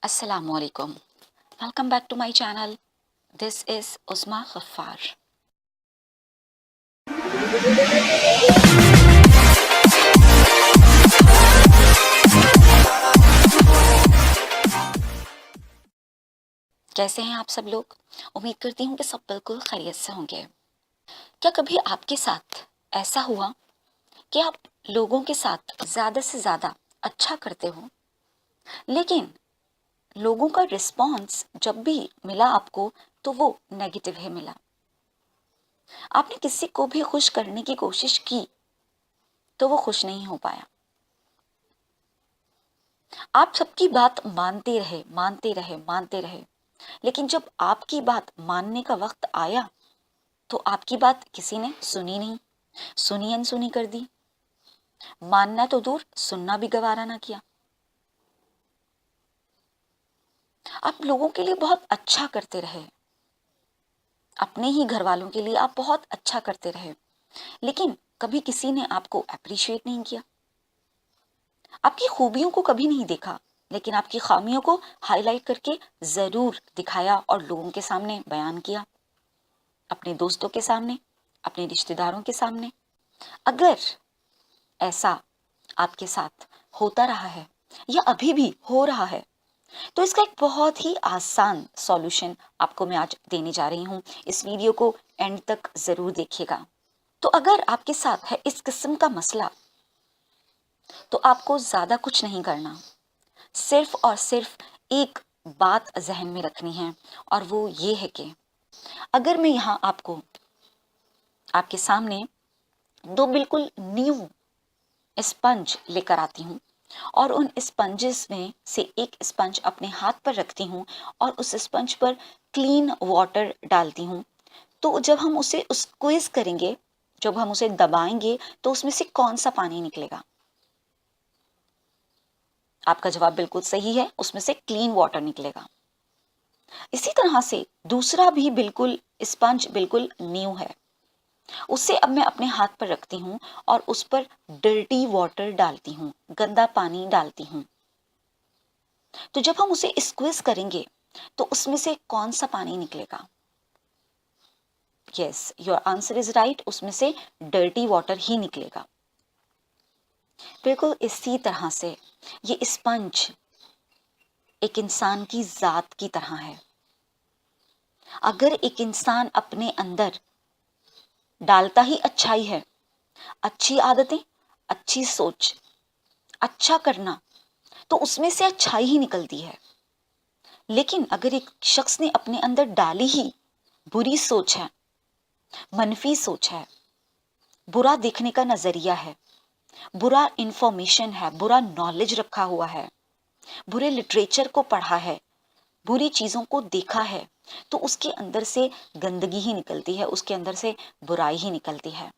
Assalamualaikum. Welcome back to my channel. This is Uzma Ghaffar. कैसे हैं आप सब लोग? उम्मीद करती हूँ कि सब बिल्कुल खैरियत से होंगे। क्या कभी आपके साथ ऐसा हुआ कि आप लोगों के साथ ज़्यादा से ज़्यादा अच्छा करते हो, लेकिन लोगों का रिस्पॉन्स जब भी मिला आपको तो वो नेगेटिव ही मिला? आपने किसी को भी खुश करने की कोशिश की तो वो खुश नहीं हो पाया। आप सबकी बात मानते रहे, लेकिन जब आपकी बात मानने का वक्त आया तो आपकी बात किसी ने सुनी नहीं, सुनी अनसुनी कर दी। मानना तो दूर, सुनना भी गवारा ना किया। आप लोगों के लिए बहुत अच्छा करते रहे, अपने ही घर वालों के लिए आप बहुत अच्छा करते रहे, लेकिन कभी किसी ने आपको अप्रिशिएट नहीं किया। आपकी खूबियों को कभी नहीं देखा, लेकिन आपकी खामियों को हाईलाइट करके जरूर दिखाया और लोगों के सामने बयान किया, अपने दोस्तों के सामने, अपने रिश्तेदारों के सामने। अगर ऐसा आपके साथ होता रहा है या अभी भी हो रहा है तो इसका एक बहुत ही आसान सॉल्यूशन आपको मैं आज देने जा रही हूँ। इस वीडियो को एंड तक जरूर देखिएगा। तो अगर आपके साथ है इस किस्म का मसला, तो आपको ज्यादा कुछ नहीं करना, सिर्फ और सिर्फ एक बात जहन में रखनी है, और वो ये है कि अगर मैं यहाँ आपके सामने दो बिल्कुल न्यू स्पंज लेकर आती हूँ और उन स्पंजेस में से एक स्पंज अपने हाथ पर रखती हूँ और उस स्पंज पर क्लीन वाटर डालती हूँ, तो जब हम उसे स्क्वीज करेंगे, जब हम उसे दबाएंगे तो उसमें से कौन सा पानी निकलेगा? आपका जवाब बिल्कुल सही है, उसमें से क्लीन वाटर निकलेगा। इसी तरह से दूसरा भी बिल्कुल स्पंज बिल्कुल न्यू है, उसे अब मैं अपने हाथ पर रखती हूँ और उस पर डर्टी वाटर डालती हूँ, गंदा पानी डालती हूँ। तो जब हम उसे स्क्वीज करेंगे तो उसमें से कौन सा पानी निकलेगा? Yes, your answer is right, उसमें से डर्टी वाटर ही निकलेगा। बिल्कुल इसी तरह से ये स्पंज एक इंसान की जात की तरह है। अगर एक इंसान अपने अंदर डालता ही अच्छाई है, अच्छी आदतें, अच्छी सोच, अच्छा करना, तो उसमें से अच्छाई ही निकलती है। लेकिन अगर एक शख्स ने अपने अंदर डाली ही बुरी सोच है, मनफी सोच है, बुरा देखने का नजरिया है, बुरा इंफॉर्मेशन है, बुरा नॉलेज रखा हुआ है, बुरे लिटरेचर को पढ़ा है, बुरी चीजों को देखा है, तो उसके अंदर से गंदगी ही निकलती है, उसके अंदर से बुराई ही निकलती है।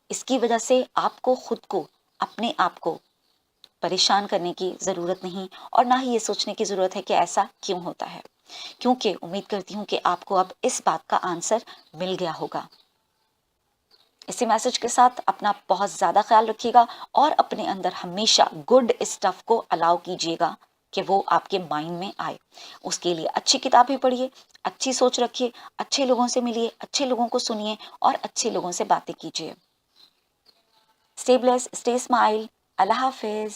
इसकी वजह से आपको खुद को, अपने आप को परेशान करने की जरूरत नहीं, और ना ही ये सोचने की जरूरत है कि ऐसा क्यों होता है, क्योंकि उम्मीद करती हूँ कि आपको अब इस बात का आंसर मिल गया होगा। इसी मैसेज के साथ अपना बहुत ज्यादा ख्याल रखिएगा और अपने अंदर हमेशा गुड स्टफ को अलाउ कीजिएगा कि वो आपके माइंड में आए। उसके लिए अच्छी किताबें पढ़िए, अच्छी सोच रखिए, अच्छे लोगों से मिलिए, अच्छे लोगों को सुनिए और अच्छे लोगों से बातें कीजिए। Stay blessed, stay smile. अल्लाह हाफिज।